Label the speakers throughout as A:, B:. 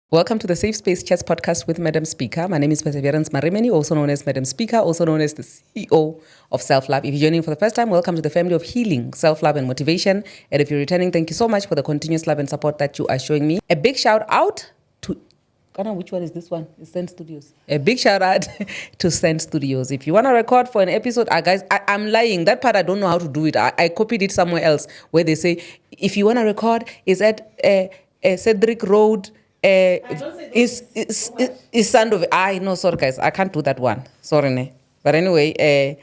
A: Welcome to the Safe Space Chats podcast with Madam Speaker. My name is Perseverance Marimeni, also known as Madam Speaker, also known as the CEO of Self-Love. If you're joining for the first time, welcome to the family of healing, self-love and motivation. And if you're returning, thank you so much for the continuous love and support that you are showing me. A big shout out to, which one is this one? It's Send Studios. A big shout out to Send Studios. If you want to record for an episode, guys, I'm lying. That part, I don't know how to do it. I copied it somewhere else where they say, if you want to record, it's at Cedric Road, is Sandover. No, sorry guys, I can't do that one. Sorry, ne. But anyway,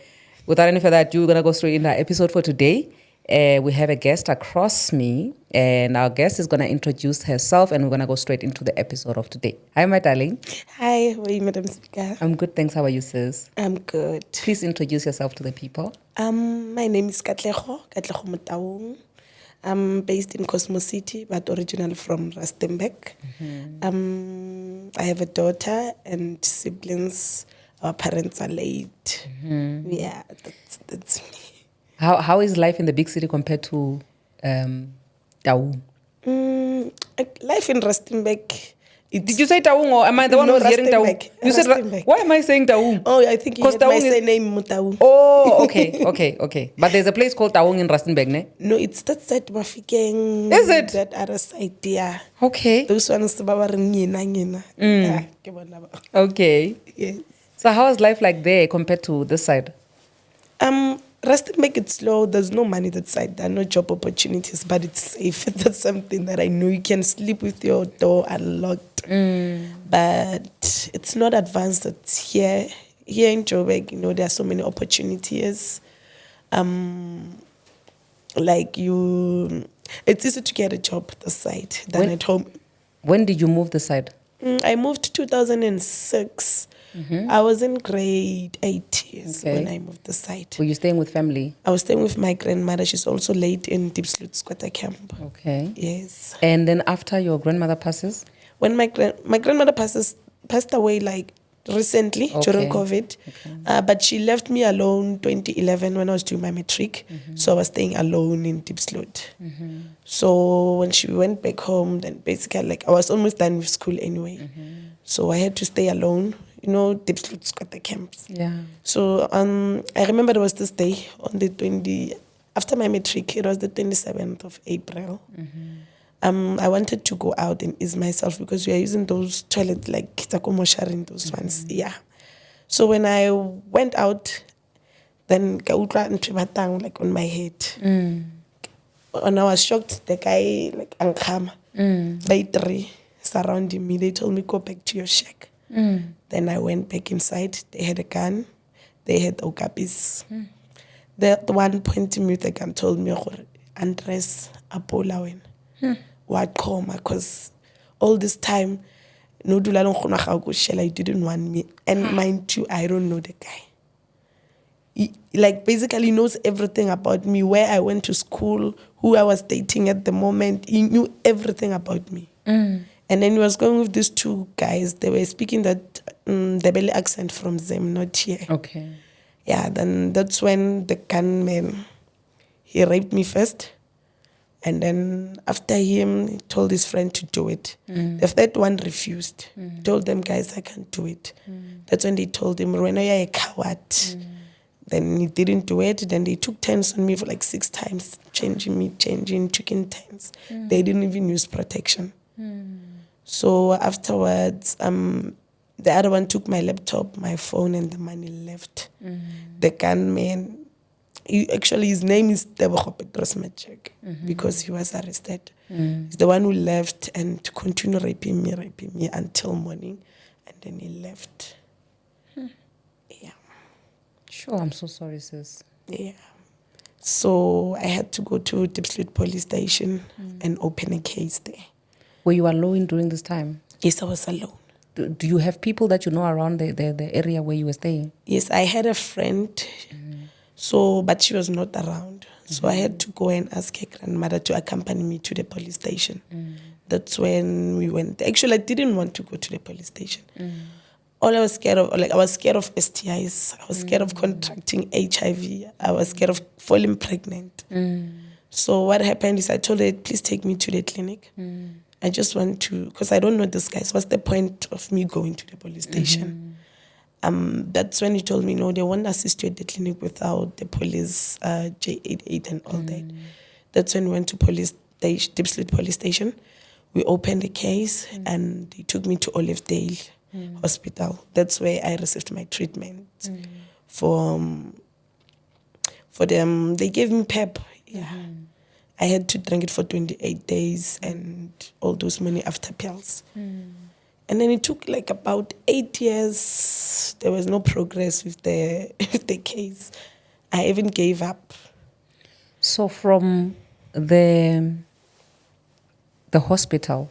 A: without any further ado, we're gonna go straight into our episode for today. We have a guest across me, and our guest is gonna introduce herself, and we're gonna go straight into the episode of today. Hi, my darling.
B: Hi, how are you, Madam Speaker?
A: I'm good, thanks. How are you, sis?
B: I'm good.
A: Please introduce yourself to the people.
B: My name is Katlego Motaung. I'm based in Cosmo City, but originally from Rustenburg. I have a daughter and siblings. Our parents are late. Yeah, that's me.
A: How is life in the big city compared to Taung?
B: Life in Rustenburg.
A: Did you say Taung or am I the one who's hearing Taung? You said, why am I saying Taung?
B: Oh, I think you heard my surname Motaung.
A: Oh, okay. But there's a place called Taung in Rustenburg, ne?
B: No, it's that side Mafikeng.
A: Is it?
B: That other side, yeah.
A: Okay.
B: Those ones, yeah.
A: Okay.
B: Yes.
A: So how is life like there compared to this side?
B: Rustenburg, it's slow. There's no money that side. There are no job opportunities, but it's safe. That's something that I know. You can sleep with your door unlocked. But it's not advanced. It's here in Joburg, there are so many opportunities. It's easy to get a at this side than at home.
A: When did you move this side?
B: I moved 2006. I was in grade 8 when I moved this side.
A: Were you staying with family?
B: I was staying with my grandmother. She's also late in Diepsloot Squatter Camp.
A: Okay.
B: Yes.
A: And then after your grandmother passes?
B: When my grandmother passed away recently during COVID. But she left me alone 2011 when I was doing my matric. So I was staying alone in Diepsloot. So when she went back home, then basically I was almost done with school anyway. So I had to stay alone. Diepsloot's got the camps.
A: Yeah.
B: So I remember there was this day on the after my matric, it was the 27th of April. I wanted to go out and ease myself because we are using those toilets like Kitakomo those ones. Yeah. So when I went out, then like on my head. And I was shocked, the guy Ankama, by 3 surrounding me. They told me, go back to your shack. Then I went back inside. They had a gun. They had okapis. The one pointing me with the gun told me, Andres Apolawen. Wakoma, because all this time, I didn't want me. And mind you, I don't know the guy. He basically knows everything about me, where I went to school, who I was dating at the moment. He knew everything about me. And then he was going with these 2 guys. They were speaking that the belly accent from them, not here.
A: Okay.
B: Yeah, then that's when the gunman, he raped me first. And then after him, he told his friend to do it. The third one refused. Told them, guys, I can't do it. That's when they told him, Rwena, you're a coward. Then he didn't do it. Then they took turns on me for 6 times, taking turns. They didn't even use protection. So afterwards, the other one took my laptop, my phone, and the money left. The gunman, his name is Tebogo Petros Magic because he was arrested. He's the one who left and continued raping me until morning. And then he left. Yeah.
A: Sure, I'm so sorry, sis.
B: Yeah. So I had to go to Diepsloot police station and open a case there.
A: Were you alone during this time?
B: Yes, I was alone.
A: Do you have people that you know around the area where you were staying?
B: Yes, I had a friend, but she was not around. So I had to go and ask her grandmother to accompany me to the police station. That's when we went. Actually, I didn't want to go to the police station. All I was scared of, I was scared of STIs. I was scared of contracting HIV. I was scared of falling pregnant. So what happened is I told her, please take me to the clinic. I just want to, because I don't know this guy. So what's the point of me going to the police station? That's when he told me, no, they won't assist you at the clinic without the police J88 and all that. That's when we went to Deep Slit Police Station. We opened the case and they took me to Olivedale Hospital. That's where I received my treatment for them. They gave me PEP. Yeah. I had to drink it for 28 days and all those many after pills. And then it took like about 8 years. There was no progress with the case. I even gave up.
A: So from the hospital,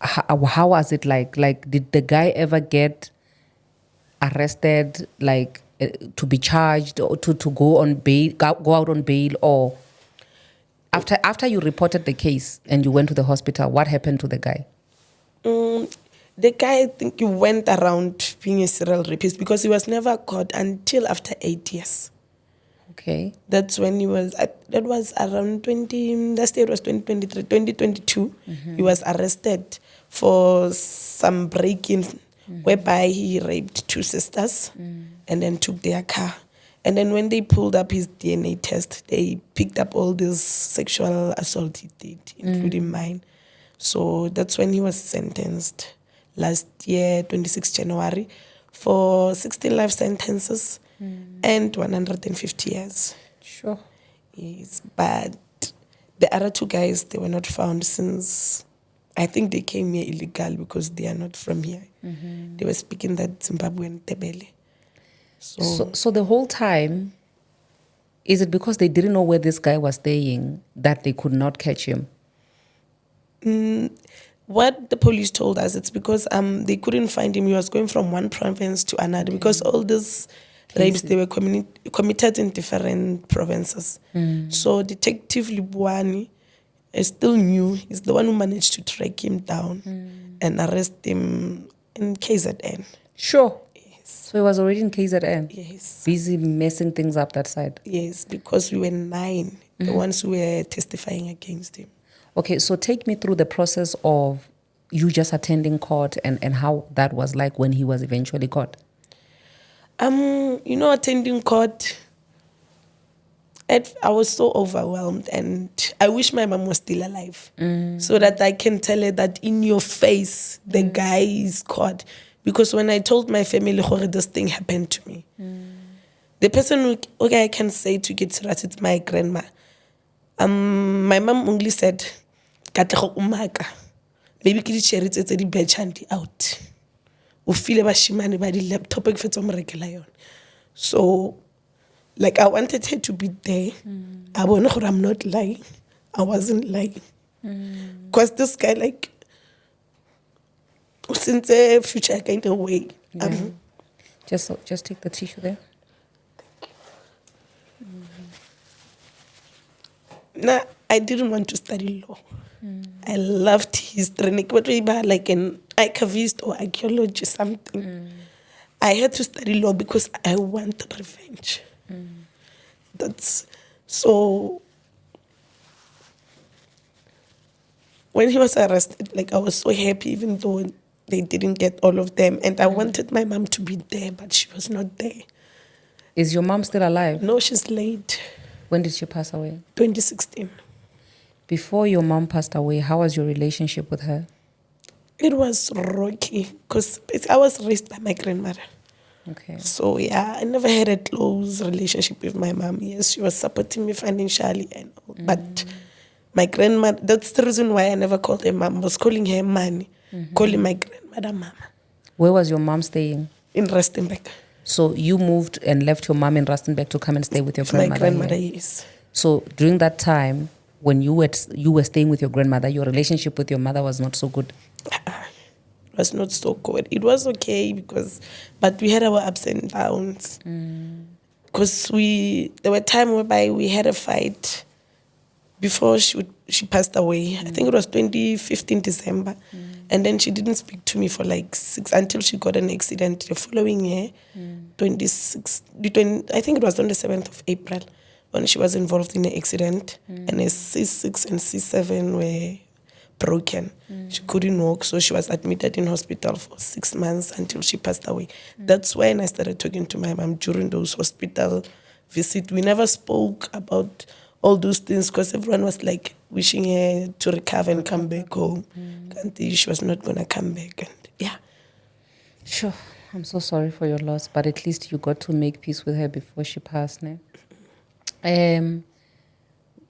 A: how was it like? Like, did the guy ever get arrested, like to be charged or to go on bail, go out on bail, or after you reported the case and you went to the hospital, what happened to the guy?
B: The guy, I think he went around being a serial rapist because he was never caught until after 8 years.
A: Okay.
B: That's when he was, that was around 20, last year it was 2023, 2022. He was arrested for some break-in whereby he raped 2 sisters and then took their car. And then when they pulled up his DNA test, they picked up all this sexual assault he did, including mine. So that's when he was sentenced last year, 26 January, for 16 life sentences and 150 years.
A: Sure.
B: Yes, but the other 2 guys, they were not found since, I think they came here illegal because they are not from here. They were speaking that Zimbabwean Tebele.
A: So the whole time, is it because they didn't know where this guy was staying that they could not catch him?
B: What the police told us, it's because they couldn't find him. He was going from one province to another because all these rapes, they were committed in different provinces. So Detective Libuani is still new. He's the one who managed to track him down and arrest him in KZN.
A: Sure. So he was already in KZN?
B: Yes.
A: Busy messing things up that side?
B: Yes, because we were 9, the ones who were testifying against him.
A: Okay, so take me through the process of you just attending court and how that was like when he was eventually caught.
B: Attending court, I was so overwhelmed and I wish my mom was still alive so that I can tell her that in your face, the guy is caught. Because when I told my family, this thing happened to me, the person who I can say to get serious, it's my grandma. My mom only said, Katlego Motaung, maybe ke di cherry tse di betchandi out. O file ba shimane ba di laptop e fetsa mo rekela yona. So, like, I wanted her to be there. I bone gore I'm not lying. I wasn't lying. Because this guy, like, since a future kind of way.
A: Just take the tissue there.
B: Nah, I didn't want to study law. I loved history, like an archivist or archaeologist, something. I had to study law because I wanted revenge. That's so. When he was arrested, like, I was so happy, even though they didn't get all of them, and I wanted my mom to be there, but she was not there.
A: Is your mom still alive?
B: No, she's late.
A: When did she pass away?
B: 2016.
A: Before your mom passed away, how was your relationship with her?
B: It was rocky because I was raised by my grandmother.
A: Okay.
B: So, yeah, I never had a close relationship with my mom. Yes, she was supporting me financially and all. But my grandmother, that's the reason why I never called her mom. I was calling her Mani, calling my grandmother Mama.
A: Where was your mom staying?
B: In Rustenburg.
A: So you moved and left your mom in Rustenburg to come and stay with your grandmother?
B: My grandmother, yes.
A: So during that time, when you were staying with your grandmother, your relationship with your mother was not so good?
B: It was not so good. It was okay but we had our ups and downs. Because there were times whereby we had a fight before she passed away. I think it was 2015 December. And then she didn't speak to me for like 6 until she got an accident the following year, I think it was on the 7th of April when she was involved in an accident. And a C6 and C7 were broken. She couldn't walk, so she was admitted in hospital for 6 months until she passed away. That's when I started talking to my mom during those hospital visits. We never spoke about all those things because everyone was like wishing her to recover and come back home. And she was not going to come back. And yeah.
A: Sure. I'm so sorry for your loss, but at least you got to make peace with her before she passed. Ne?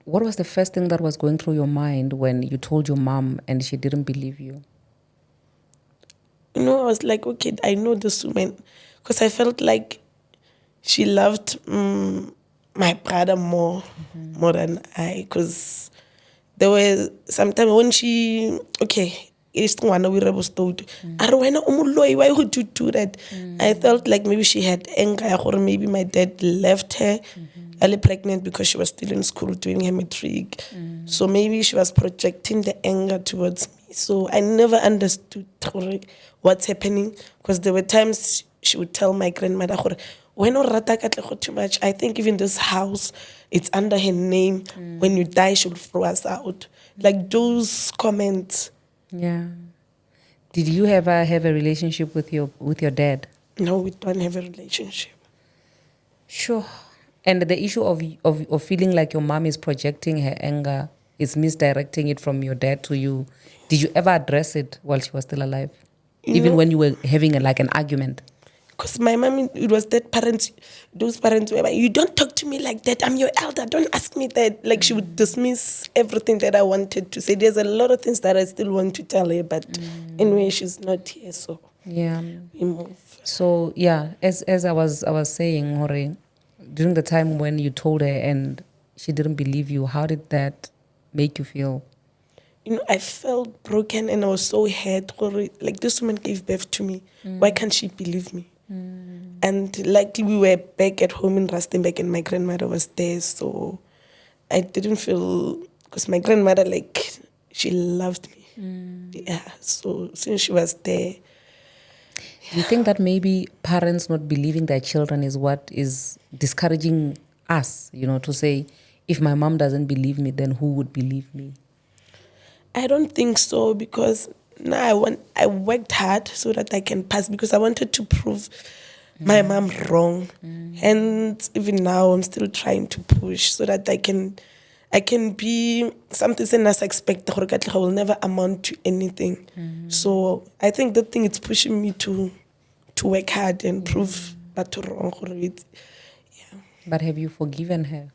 A: What was the first thing that was going through your mind when you told your mom and she didn't believe you?
B: You know, I was like, okay, I know this woman. Because I felt like she loved my brother more than I. Because there were sometimes when she, okay, it's the one we rebel told. Why would you do that? I felt like maybe she had anger, or maybe my dad left her early pregnant because she was still in school doing her matric. So maybe she was projecting the anger towards me. So I never understood what's happening, because there were times she would tell my grandmother, when rata Katlego too much, I think even this house, it's under her name. When you die, she'll throw us out. Like those comments.
A: Yeah. Did you ever have a relationship with your dad?
B: No, we don't have a relationship.
A: Sure. And the issue of feeling like your mom is projecting her anger, is misdirecting it from your dad to you. Did you ever address it while she was still alive? Even when you were having an argument?
B: Because my mom, it was those parents were like, you don't talk to me like that. I'm your elder. Don't ask me that. Like she would dismiss everything that I wanted to say. There's a lot of things that I still want to tell her, but anyway, she's not here, so
A: yeah,
B: we move.
A: So yeah, as I was saying, Hore, during the time when you told her and she didn't believe you, how did that make you feel?
B: You know, I felt broken and I was so hurt. Like this woman gave birth to me. Why can't she believe me? And like we were back at home in Rustenburg and my grandmother was there, so I didn't feel, because my grandmother, like, she loved me. Yeah, so since she was there.
A: Do you think that maybe parents not believing their children is what is discouraging us, to say, if my mom doesn't believe me, then who would believe me?
B: I don't think so, because now I worked hard so that I can pass, because I wanted to prove my mom wrong. And even now I'm still trying to push so that I can be something that I expect I will never amount to anything. So I think that thing is pushing me to work hard and prove that wrong. Yeah.
A: But have you forgiven her?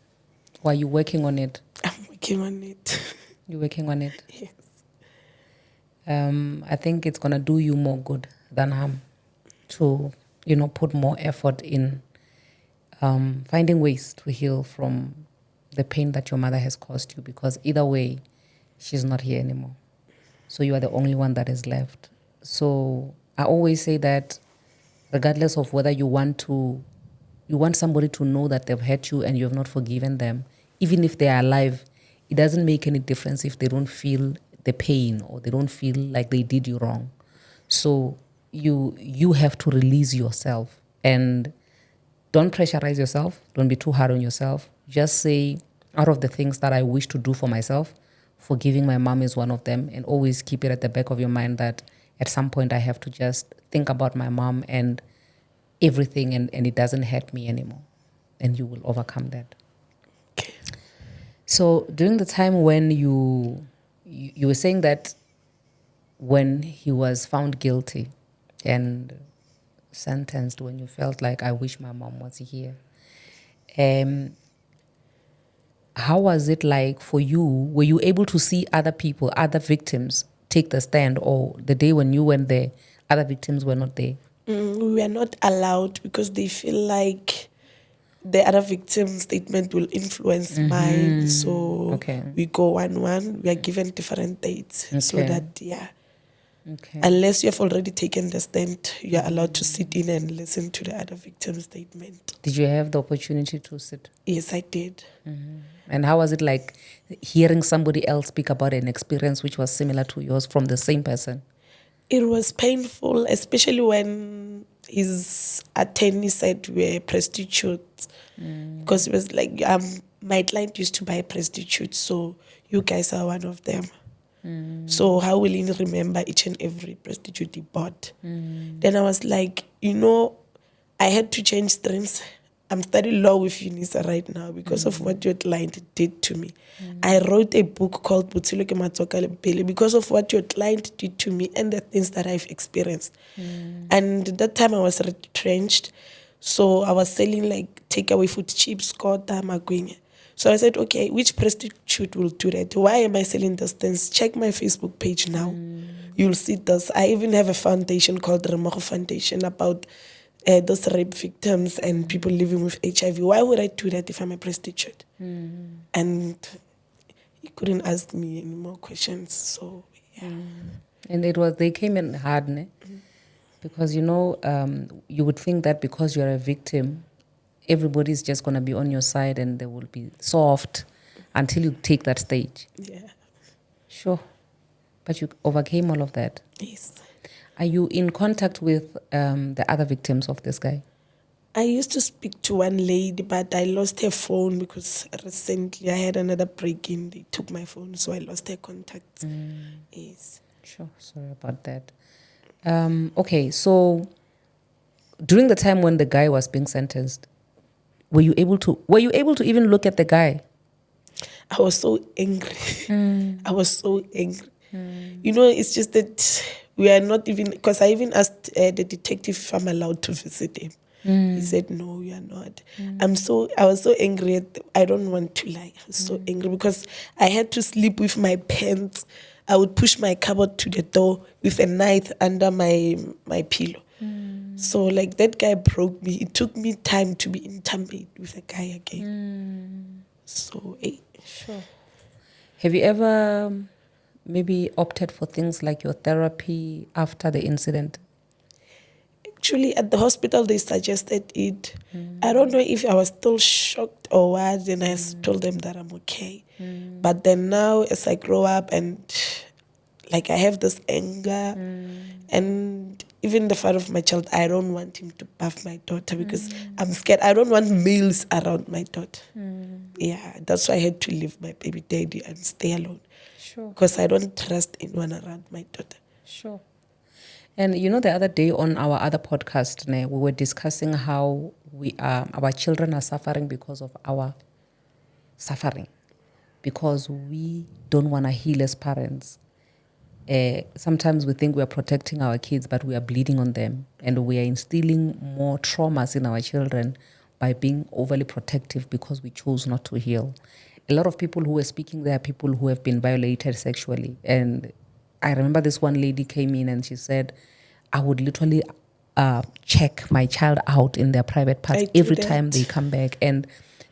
A: Or are you working on it?
B: I'm working on it.
A: You're working on it?
B: Yes.
A: I think it's going to do you more good than harm to, put more effort in finding ways to heal from the pain that your mother has caused you, because either way, she's not here anymore. So you are the only one that is left. So I always say that regardless of whether you want somebody to know that they've hurt you and you have not forgiven them, even if they are alive, it doesn't make any difference if they don't feel the pain or they don't feel like they did you wrong. So you have to release yourself and don't pressurize yourself. Don't be too hard on yourself. Just say, out of the things that I wish to do for myself, forgiving my mom is one of them, and always keep it at the back of your mind that at some point I have to just think about my mom and everything, and it doesn't hurt me anymore. And you will overcome that.
B: Okay.
A: So during the time when you were saying that when he was found guilty and sentenced, when you felt like, I wish my mom was here, how was it like for you? Were you able to see other people, other victims take the stand, or the day when you went there, other victims were not there?
B: We were not allowed because they feel like the other victim's statement will influence mine. So we go 1-1. We are given different dates so that, unless you have already taken the stand, you are allowed to sit in and listen to the other victim's statement.
A: Did you have the opportunity to sit?
B: Yes, I did.
A: And how was it like hearing somebody else speak about an experience which was similar to yours from the same person?
B: It was painful, especially when his attorney said we're prostitutes. Because it was like, my client used to buy prostitutes, so you guys are one of them. So how will he remember each and every prostitute he bought? Then I was like, you know, I had to change streams. I'm studying law with UNISA right now because of what your client did to me. I wrote a book called Botshelo ke Matsoka le Pele because of what your client did to me and the things that I've experienced. And at that time I was retrenched. So I was selling like takeaway food, chips, kota, magwenya. So I said, okay, which prostitute will do that? Why am I selling these things? Check my Facebook page now. You'll see this. I even have a foundation called the Remogo Foundation about those rape victims and people living with HIV. Why would I do that if I'm a prostitute? And he couldn't ask me any more questions. So, yeah.
A: And they came in hard, ne? Because, you know, you would think that because you're a victim, everybody's just going to be on your side and they will be soft until you take that stage.
B: Yeah.
A: Sure. But you overcame all of that.
B: Yes.
A: Are you in contact with the other victims of this guy?
B: I used to speak to one lady, but I lost her phone because recently I had another break-in. They took my phone, so I lost her contacts. Yes.
A: Sure. Sorry about that. Okay, so during the time when the guy was being sentenced, were you able to even look at the guy?
B: I was so angry. I was so angry. You know, it's just that we are not even, because I even asked the detective if I'm allowed to visit him. He said, no, you are not. I was so angry. I don't want to lie. I was so angry because I had to sleep with my pants. I would push my cupboard to the door with a knife under my pillow. So like that guy broke me. It took me time to be intimate with a guy again. So,
A: Sure. Have you ever maybe opted for things like your therapy after the incident?
B: Actually, at the hospital, they suggested it. I don't know if I was still shocked or what, and I told them that I'm okay. But then now, as I grow up and like I have this anger, and even the father of my child, I don't want him to buff my daughter because I'm scared. I don't want males around my daughter. Yeah, that's why I had to leave my baby daddy and stay alone.
A: Sure.
B: Because I don't trust anyone around my daughter.
A: Sure. And you know, the other day on our other podcast, we were discussing how our children are suffering because of our suffering, because we don't want to heal as parents. Sometimes we think we are protecting our kids, but we are bleeding on them, and we are instilling more traumas in our children by being overly protective because we chose not to heal. A lot of people who were speaking there are people who have been violated sexually, and I remember this one lady came in and she said, I would literally check my child out in their private parts every time they come back. And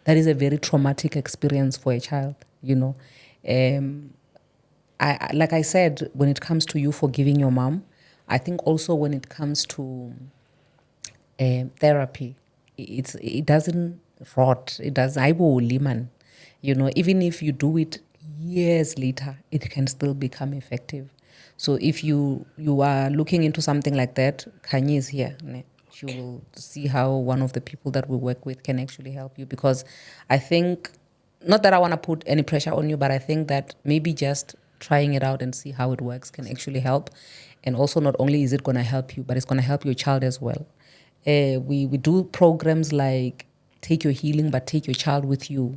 A: that is a very traumatic experience for a child, you know. I like I said, when it comes to you forgiving your mom, I think also when it comes to therapy, it doesn't rot. It does. I will liman. You know, even if you do it years later, it can still become effective. So if you are looking into something like that, Kanye is here. She will see how one of the people that we work with can actually help you, because I think, not that I want to put any pressure on you, but I think that maybe just trying it out and see how it works can actually help. And also, not only is it going to help you, but it's going to help your child as well. We do programs like Take Your Healing, but take your child with you,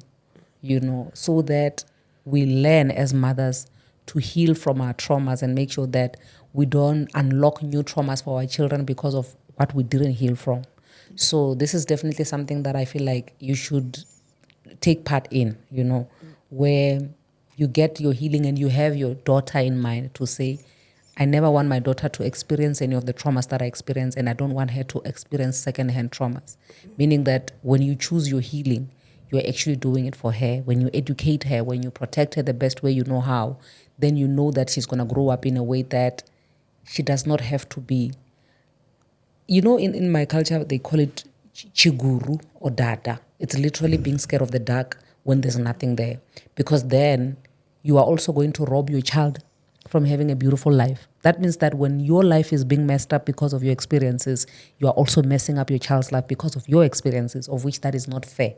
A: you know, so that we learn as mothers to heal from our traumas and make sure that we don't unlock new traumas for our children because of what we didn't heal from. So this is definitely something that I feel like you should take part in, you know, where you get your healing and you have your daughter in mind to say, I never want my daughter to experience any of the traumas that I experience, and I don't want her to experience secondhand traumas. Meaning that when you choose your healing, you're actually doing it for her. When you educate her, when you protect her the best way you know how, then you know that she's going to grow up in a way that she does not have to be. You know, in my culture, they call it chiguru or dada. It's literally being scared of the dark when there's nothing there. Because then you are also going to rob your child from having a beautiful life. That means that when your life is being messed up because of your experiences, you are also messing up your child's life because of your experiences, of which that is not fair.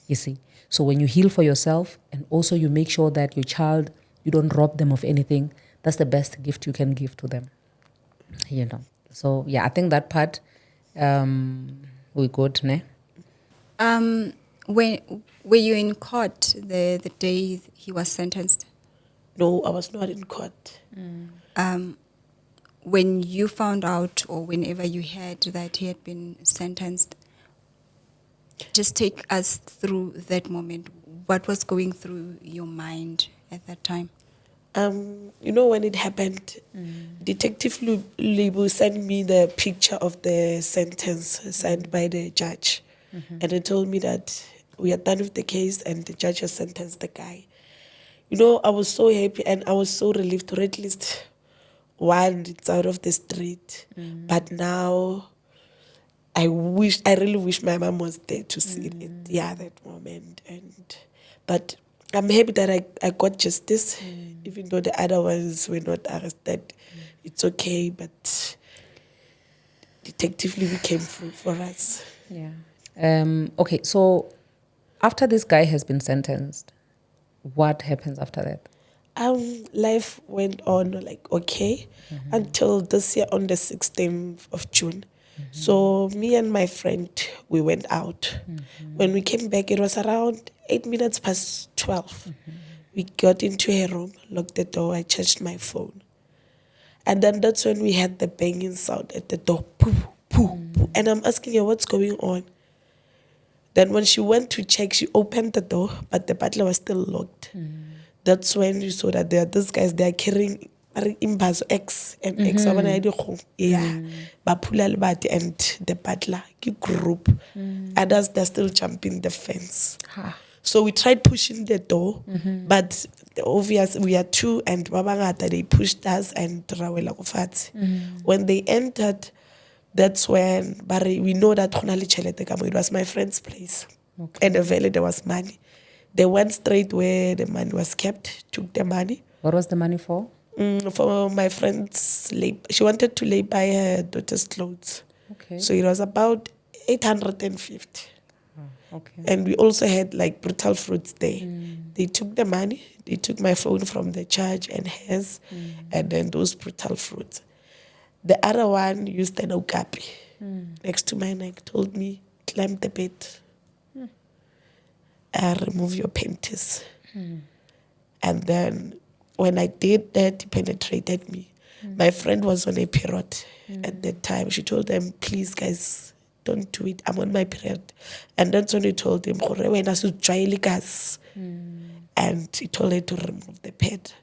A: You see? So when you heal for yourself and also you make sure that your child, you don't rob them of anything, that's the best gift you can give to them, you know. So yeah, I think that part we good, ne?
C: When were you in court the day he was sentenced?
B: No, I was not in court.
C: When you found out, or whenever you heard that he had been sentenced, just take us through that moment. What was going through your mind at that time?
B: When it happened, Detective Libu sent me the picture of the sentence signed by the judge. And he told me that we are done with the case and the judge has sentenced the guy. I was so happy and I was so relieved to at least one, it's out of the street. But now I really wish my mom was there to see it. Yeah, that moment. But I'm happy that I got justice, even though the other ones were not arrested. It's okay, but Detective Libby came through for us.
A: Yeah. Okay, so after this guy has been sentenced, what happens after that?
B: Life went on like okay until this year on the 16th of June. So me and my friend, we went out. When we came back, it was around 8 minutes past 12. We got into her room, locked the door, I charged my phone. And then that's when we had the banging sound at the door. Pooh, pooh, pooh. And I'm asking her, what's going on? Then when she went to check, she opened the door, but the butler was still locked. That's when you saw that these guys, they are carrying Imbazo X and X. Yeah. Bapula Lebati and the butler, group. Others, they're still jumping the fence. So we tried pushing the door, but obviously we are two and Babangata, they pushed us and Rawela Kofati. When they entered, that's when we know that it was my friend's place.
A: Okay.
B: And the valley there was money. They went straight where the money was kept, took the money.
A: What was the money for?
B: For my friend's she wanted to lay by her daughter's clothes.
A: Okay.
B: So it was about 850.
A: Okay.
B: And we also had like brutal fruits there. They took the money, they took my phone from the charge and hers, and then those brutal fruits. The other one used an okapi next to my neck, told me, climb the bed, remove your panties. And then when I did that, he penetrated me. My friend was on a period at that time. She told them, please guys, don't do it. I'm on my period. And that's when he told him, and he told her to remove the pad.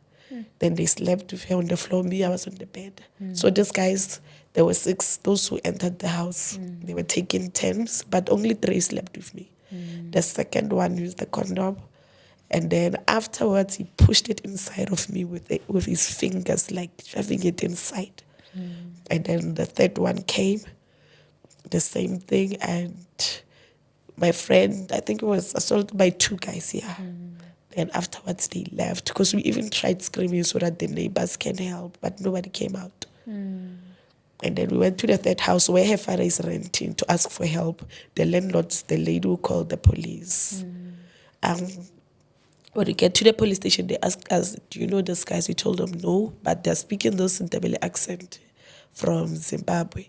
B: Then they slept with her on the floor. Me, I was on the bed. So these guys, there were 6, those who entered the house. They were taking 10s, but only 3 slept with me. The second one used the condom. And then afterwards, he pushed it inside of me with his fingers, like shoving it inside. And then the third one came, the same thing. And my friend, I think it was assaulted by 2 guys here. Then afterwards, they left because we even tried screaming so that the neighbors can help, but nobody came out. And then we went to the third house where her father is renting to ask for help. The landlord's the lady who called the police. When we get to the police station, they asked us, do you know these guys? We told them no, but they're speaking those Ndebele accent from Zimbabwe.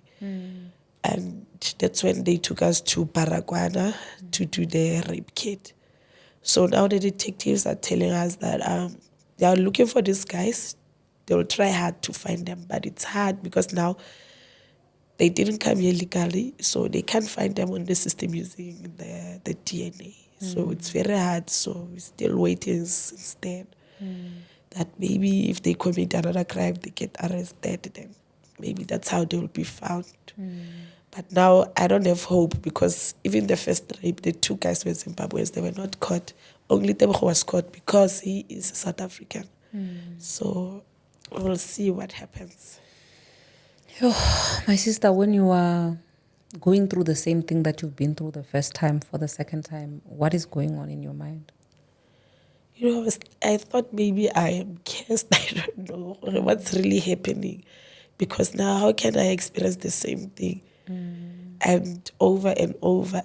B: And that's when they took us to Baragwana to do the rape kit. So now the detectives are telling us that they are looking for these guys. They will try hard to find them, but it's hard because now they didn't come here legally, so they can't find them on the system using the DNA. So it's very hard. So we're still waiting instead that maybe if they commit another crime, they get arrested, then maybe that's how they will be found. But now I don't have hope because even the first rape, the 2 guys were Zimbabweans, they were not caught. Only Tebogo was caught because he is a South African. So we'll see what happens.
A: My sister, when you are going through the same thing that you've been through the first time for the second time, what is going on in your mind?
B: I thought maybe I am cursed. I don't know what's really happening. Because now how can I experience the same thing? And over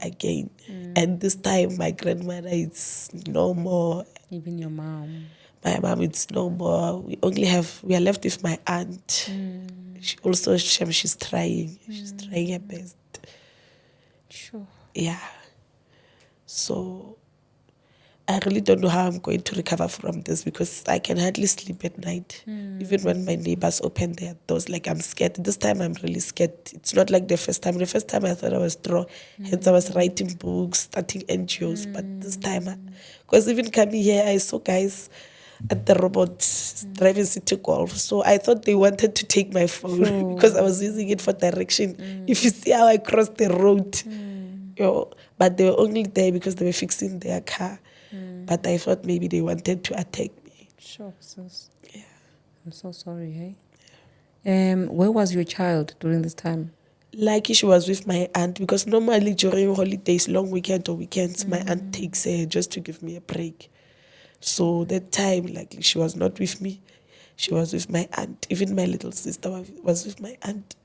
B: again. And this time my grandmother is no more.
A: Even your mom.
B: My mom, it's no more. We are left with my aunt. She also, she's trying. She's trying her best.
A: Sure.
B: Yeah. So I really don't know how I'm going to recover from this because I can hardly sleep at night. Even when my neighbors open their doors, like I'm scared. This time I'm really scared. It's not like the first time. The first time I thought I was strong. Hence I was writing books, starting NGOs. But this time, because even coming here, I saw guys at the robot driving city golf. So I thought they wanted to take my phone because I was using it for direction. If you see how I crossed the road, but they were only there because they were fixing their car. But I thought maybe they wanted to attack me.
A: Sure, sis.
B: Yeah.
A: I'm so sorry, hey? Where was your child during this time?
B: Lucky she was with my aunt because normally during holidays, long weekend or weekends, my aunt takes her just to give me a break. So that time, like she was not with me. She was with my aunt. Even my little sister was with my aunt.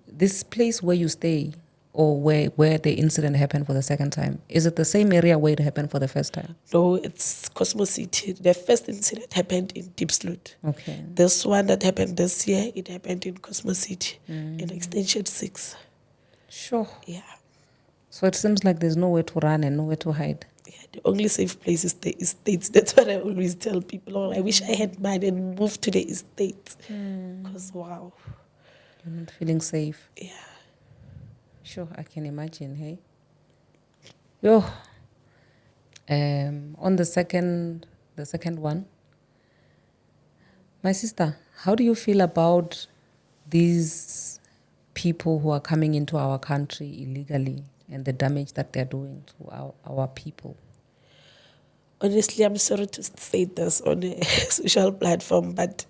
A: This place where you stay, or where the incident happened for the second time, is it the same area where it happened for the first time?
B: No, it's Cosmo City. The first incident happened in Diepsloot.
A: Okay.
B: This one that happened this year, it happened in Cosmo City, in Extension 6.
A: Sure.
B: Yeah.
A: So it seems like there's nowhere to run and nowhere to hide.
B: Yeah, the only safe place is the estates. That's what I always tell people. Oh, I wish I had mine and moved to the estates. Because, wow.
A: You're not feeling safe.
B: Yeah.
A: Sure, I can imagine, hey? Yo. On the second one, my sister, how do you feel about these people who are coming into our country illegally and the damage that they're doing to our people?
B: Honestly, I'm sorry to say this on a social platform, but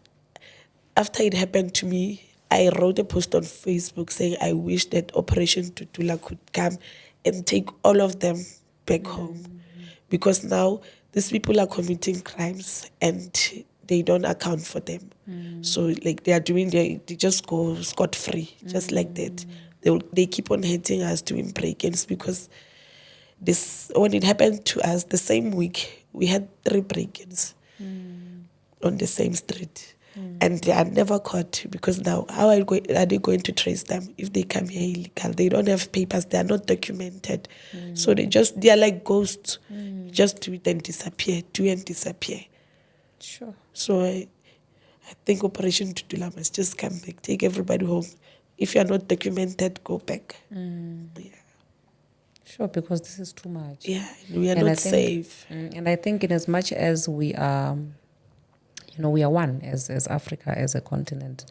B: after it happened to me, I wrote a post on Facebook saying I wish that Operation Tutula could come and take all of them back home. Because now these people are committing crimes and they don't account for them. So like they just go scot-free, just like that. They keep on hitting us doing break-ins because when it happened to us the same week, we had 3 break-ins on the same street. And they are never caught because now how are they going to trace them if they come here illegal? They don't have papers, they are not documented. So they are like ghosts. Just do it and disappear,
A: Sure.
B: So I think Operation Tutula must just come back, take everybody home. If you are not documented, go back. Yeah.
A: Sure, because this is too much.
B: Yeah, we are
A: And
B: not safe.
A: And I think in as much as we are, we are one as Africa, as a continent.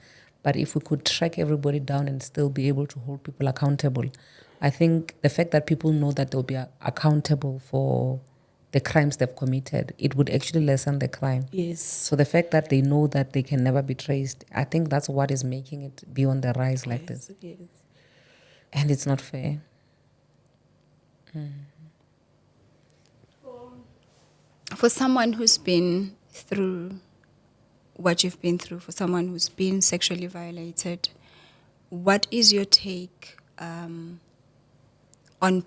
A: But if we could track everybody down and still be able to hold people accountable, I think the fact that people know that they'll be accountable for the crimes they've committed, it would actually lessen the crime.
B: Yes.
A: So the fact that they know that they can never be traced, I think that's what is making it be on the rise like this.
B: Yes.
A: And it's not fair.
C: For someone who's been through what you've been through, for someone who's been sexually violated, what is your take on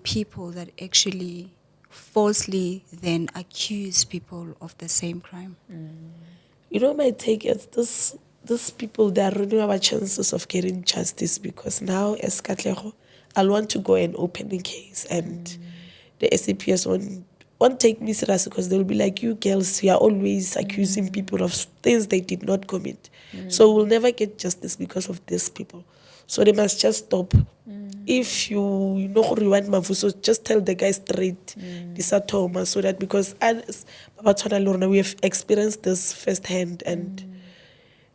C: people that actually falsely then accuse people of the same crime?
B: My take is these people, they are ruining our chances of getting justice because now as Katlego, I'll want to go and open a case and the SAPS won't take me serious because they'll be like, you girls, you are always accusing people of things they did not commit. So we'll never get justice because of these people. So they must just stop. If you know who you want Mavuso, just tell the guy straight, this are Thomas, so that because we have experienced this firsthand and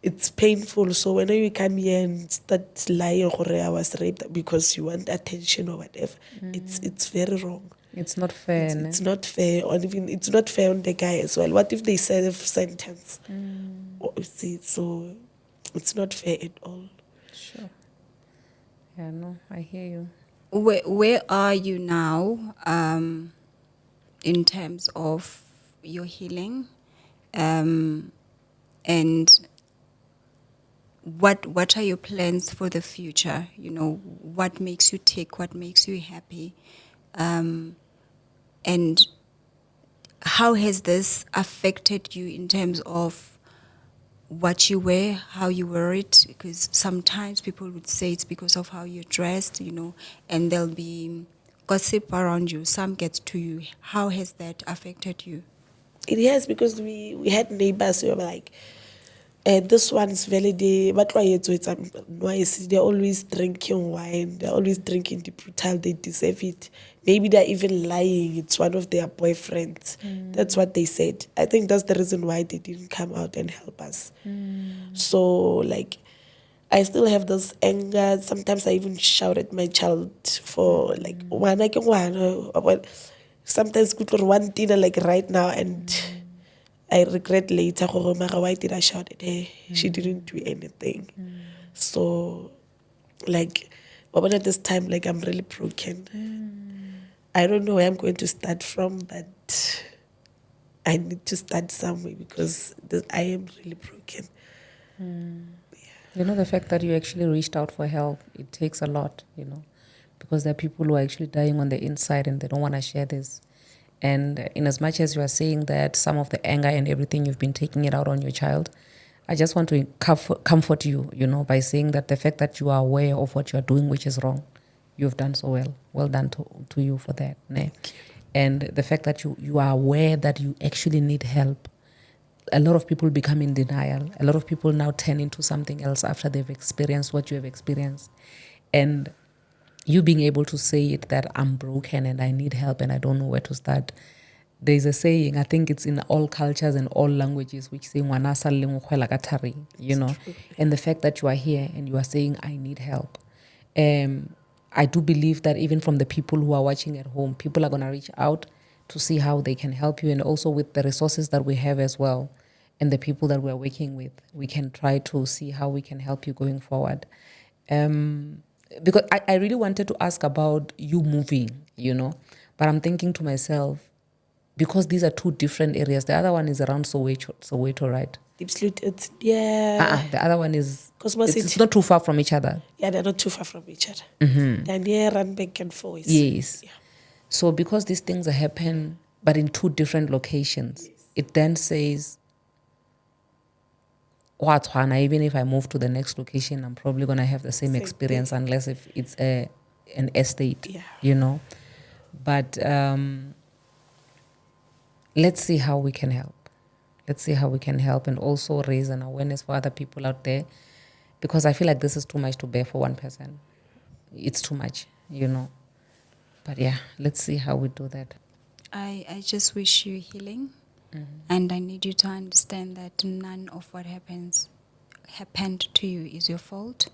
B: it's painful. So when you come here and start lying or I was raped because you want attention or whatever, it's very wrong.
A: It's not fair.
B: It's not fair, or even it's not fair on the guy as well. What if they serve sentence? So it's not fair at all.
A: Sure. Yeah, no, I hear you.
C: Where are you now in terms of your healing? And what are your plans for the future? What makes you tick? What makes you happy? And how has this affected you in terms of what you wear, how you wear it? Because sometimes people would say it's because of how you're dressed, and there'll be gossip around you. Some gets to you. How has that affected you?
B: It has, because we had neighbors who were like, this one's valid. But why it's noisy? They're always drinking wine. They're always drinking the brutal. They deserve it. Maybe they're even lying. It's one of their boyfriends. That's what they said. I think that's the reason why they didn't come out and help us. So, like, I still have this anger. Sometimes I even shout at my child for like sometimes good for one thing like right now, and I regret later. Why did I shout at her? She didn't do anything. So, like, but at this time, like, I'm really broken. I don't know where I'm going to start from, but I need to start somewhere because I am really broken.
A: The fact that you actually reached out for help, it takes a lot, because there are people who are actually dying on the inside and they don't want to share this. And in as much as you are saying that some of the anger and everything, you've been taking it out on your child, I just want to comfort you, by saying that the fact that you are aware of what you are doing, which is wrong, you've done so well. Well done to you for that. Ne? And the fact that you are aware that you actually need help. A lot of people become in denial. A lot of people now turn into something else after they've experienced what you have experienced. And you being able to say it, that I'm broken and I need help and I don't know where to start. There's a saying, I think it's in all cultures and all languages, which say, "Ngwana salle ngokgwela ka tharing," And the fact that you are here and you are saying, I need help. I do believe that even from the people who are watching at home, people are going to reach out to see how they can help you. And also with the resources that we have as well and the people that we're working with, we can try to see how we can help you going forward. Because I really wanted to ask about you moving, but I'm thinking to myself, because these are two different areas. The other one is around Soweto, right?
B: Deep Sleuth, it's, yeah.
A: The other one is,
B: Cosmo City.
A: It's not too far from each other.
B: Yeah, they're not too far from each other. They're near Randbeck and Foy's.
A: Yes.
B: Yeah.
A: So because these things happen, but in two different locations, it then says, even if I move to the next location, I'm probably going to have the same experience
B: thing.
A: unless if it's an estate,
B: Yeah.
A: But let's see how we can help. Let's see how we can help and also raise an awareness for other people out there, because I feel like this is too much to bear for one person. It's too much, But yeah, let's see how we do that.
C: I just wish you healing, and I need you to understand that none of what happened to you is your fault.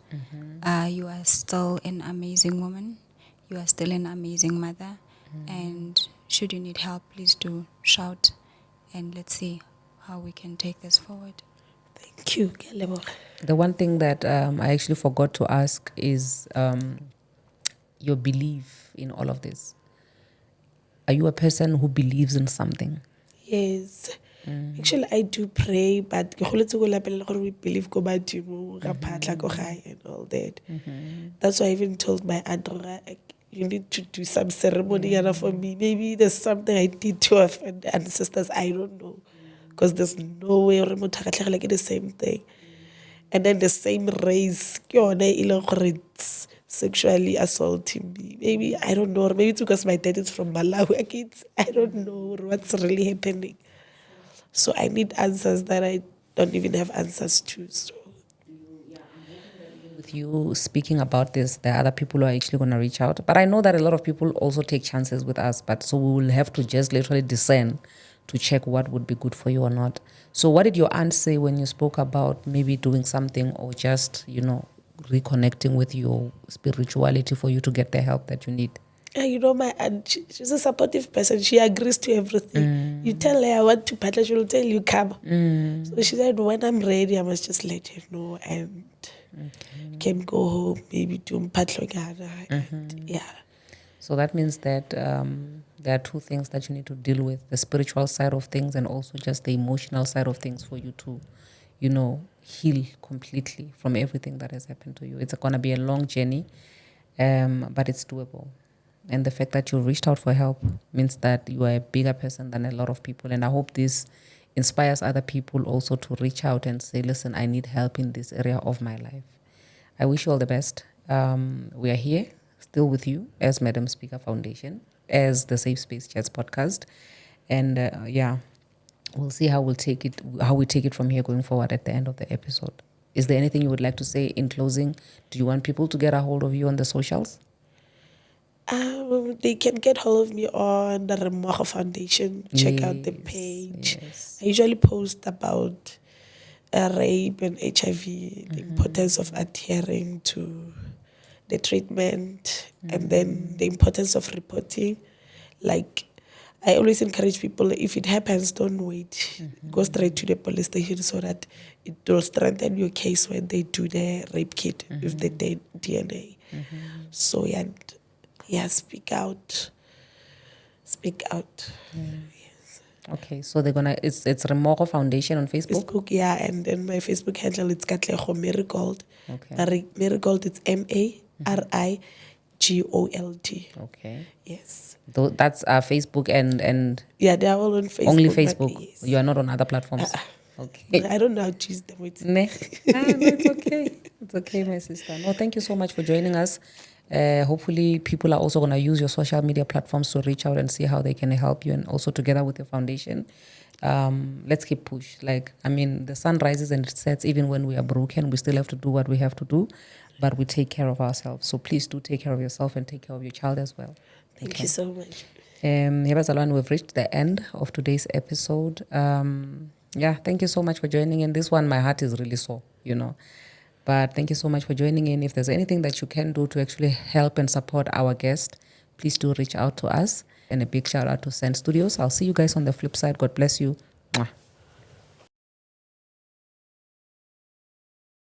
C: You are still an amazing woman. You are still an amazing mother. And should you need help, please do shout, and let's see how we can take this forward.
B: Thank you.
A: The one thing that I actually forgot to ask is your belief in all of this. Are you a person who believes in something?
B: Yes. Actually, I do pray, but we believe go and all that. That's why I even told my aunt, you need to do some ceremony for me. Maybe there's something I did to offend the ancestors. I don't know. Because there's no way like the same thing. And then the same race, it's sexually assaulting me. Maybe, I don't know. Or maybe it's because my dad is from Malawi. I don't know what's really happening. So I need answers that I don't even have answers to. So.
A: With you speaking about this, there are other people who are actually going to reach out. But I know that a lot of people also take chances with us. But so we will have to just literally discern to check what would be good for you or not. So what did your aunt say when you spoke about maybe doing something or just, reconnecting with your spirituality for you to get the help that you need?
B: My aunt, she's a supportive person. She agrees to everything. You tell her I want to partner, she will tell you come. So she said, when I'm ready, I must just let her know and can go home, maybe do and yeah.
A: So that means that there are two things that you need to deal with: the spiritual side of things and also just the emotional side of things for you to, heal completely from everything that has happened to you. It's going to be a long journey, but it's doable. And the fact that you reached out for help means that you are a bigger person than a lot of people. And I hope this inspires other people also to reach out and say, listen, I need help in this area of my life. I wish you all the best. We are here still with you as Madam Speaker Foundation, as the Safe Space Chats podcast. And we'll see how we take it from here going forward at the end of the episode. Is there anything you would like to say in closing? Do you want people to get a hold of you on the socials?
B: They can get hold of me on the Remogo Foundation. Check out the page.
A: Yes.
B: I usually post about rape and HIV, the importance of adhering to the treatment, and then the importance of reporting. Like, I always encourage people, if it happens, don't wait. Go straight to the police station so that it will strengthen your case when they do the rape kit with the DNA. So, yeah, speak out. Speak out. Yes.
A: Okay, so it's Remogo Foundation on Facebook?
B: Facebook, yeah, and then my Facebook handle, it's Katlego Marigold.
A: Okay.
B: Marigold, it's MARIGOLD.
A: Okay.
B: Yes.
A: That's Facebook and
B: Yeah, they're all on Facebook.
A: only
B: but
A: Facebook.
B: yes.
A: You are not on other platforms. Okay.
B: I don't know how to choose them. It's
A: No, it's okay. It's okay, my sister. No, thank you so much for joining us. Hopefully, people are also going to use your social media platforms to reach out and see how they can help you, and also together with your foundation. Let's keep push. The sun rises and it sets. Even when we are broken, we still have to do what we have to do, but we take care of ourselves. So please do take care of yourself and take care of your child as well.
B: Thank you so much.
A: Hebazalwane, we've reached the end of today's episode. Thank you so much for joining in. This one, my heart is really sore, But thank you so much for joining in. If there's anything that you can do to actually help and support our guest, please do reach out to us. And a big shout out to Send Studios. I'll see you guys on the flip side. God bless you. Mwah.